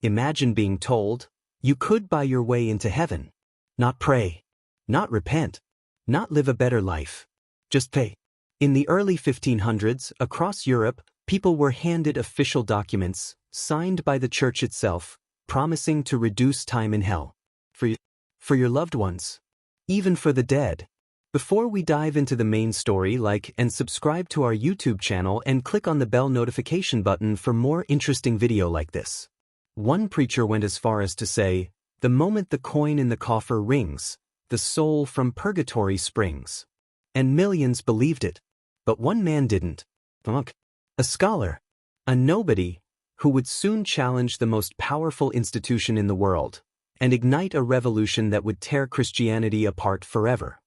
Imagine being told, you could buy your way into heaven. Not pray. Not repent. Not live a better life. Just pay. In the early 1500s, across Europe, people were handed official documents, signed by the church itself, promising to reduce time in hell. For your loved ones. Even for the dead. Before we dive into the main story, like and subscribe to our YouTube channel and click on the bell notification button for more interesting video like this. One preacher went as far as to say, the moment the coin in the coffer rings, the soul from purgatory springs. And millions believed it. But one man didn't. A scholar. A nobody, who would soon challenge the most powerful institution in the world, and ignite a revolution that would tear Christianity apart forever.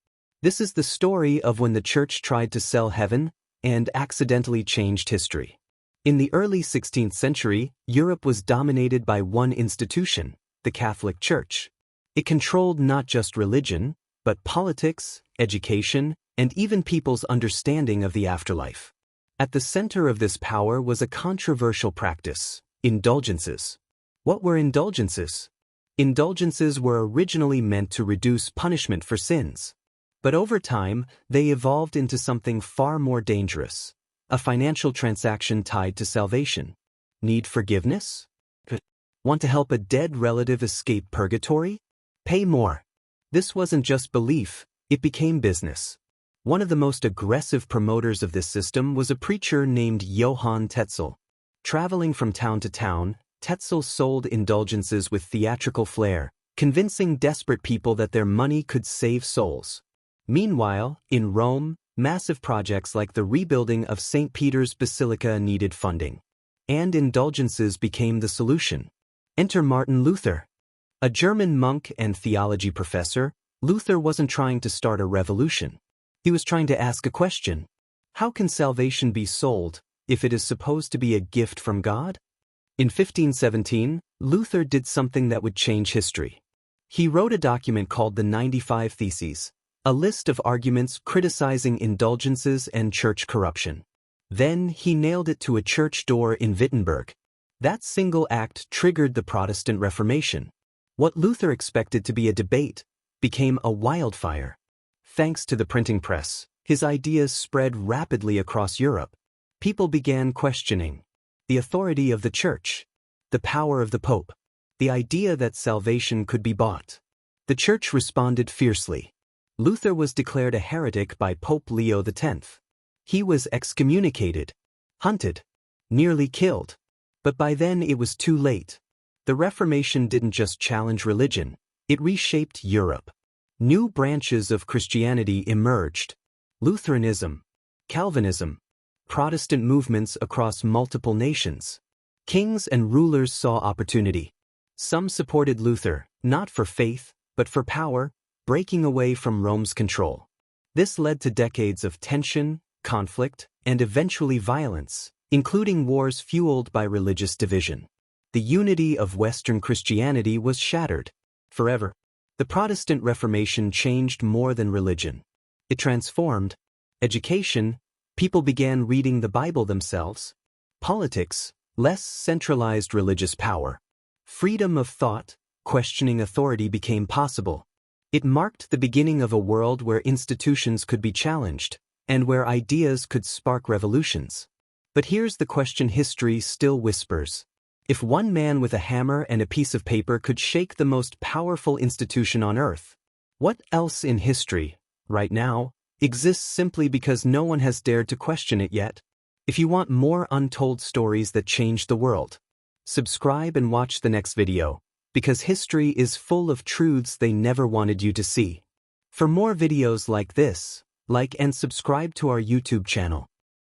This is the story of when the church tried to sell heaven and accidentally changed history. In the early 16th century, Europe was dominated by one institution, the Catholic Church. It controlled not just religion, but politics, education, and even people's understanding of the afterlife. At the center of this power was a controversial practice, indulgences. What were indulgences? Indulgences were originally meant to reduce punishment for sins. But over time, they evolved into something far more dangerous, a financial transaction tied to salvation. Need forgiveness? Want to help a dead relative escape purgatory? Pay more. This wasn't just belief, it became business. One of the most aggressive promoters of this system was a preacher named Johann Tetzel. Traveling from town to town, Tetzel sold indulgences with theatrical flair, convincing desperate people that their money could save souls. Meanwhile, in Rome, massive projects like the rebuilding of St. Peter's Basilica needed funding. And indulgences became the solution. Enter Martin Luther. A German monk and theology professor, Luther wasn't trying to start a revolution. He was trying to ask a question. How can salvation be sold if it is supposed to be a gift from God? In 1517, Luther did something that would change history. He wrote a document called the 95 Theses, a list of arguments criticizing indulgences and church corruption. Then he nailed it to a church door in Wittenberg. That single act triggered the Protestant Reformation. What Luther expected to be a debate became a wildfire. Thanks to the printing press, his ideas spread rapidly across Europe. People began questioning the authority of the church, the power of the Pope, the idea that salvation could be bought. The church responded fiercely. Luther was declared a heretic by Pope Leo X. He was excommunicated, hunted, nearly killed. But by then it was too late. The Reformation didn't just challenge religion, it reshaped Europe. New branches of Christianity emerged: Lutheranism, Calvinism, Protestant movements across multiple nations. Kings and rulers saw opportunity. Some supported Luther, not for faith, but for power, breaking away from Rome's control. This led to decades of tension, conflict, and eventually violence, including wars fueled by religious division. The unity of Western Christianity was shattered forever. The Protestant Reformation changed more than religion. It transformed education. People began reading the Bible themselves. Politics, less centralized religious power. Freedom of thought, questioning authority became possible. It marked the beginning of a world where institutions could be challenged, and where ideas could spark revolutions. But here's the question history still whispers. If one man with a hammer and a piece of paper could shake the most powerful institution on earth, what else in history, right now, exists simply because no one has dared to question it yet? If you want more untold stories that change the world, subscribe and watch the next video, because history is full of truths they never wanted you to see. For more videos like this, like and subscribe to our YouTube channel.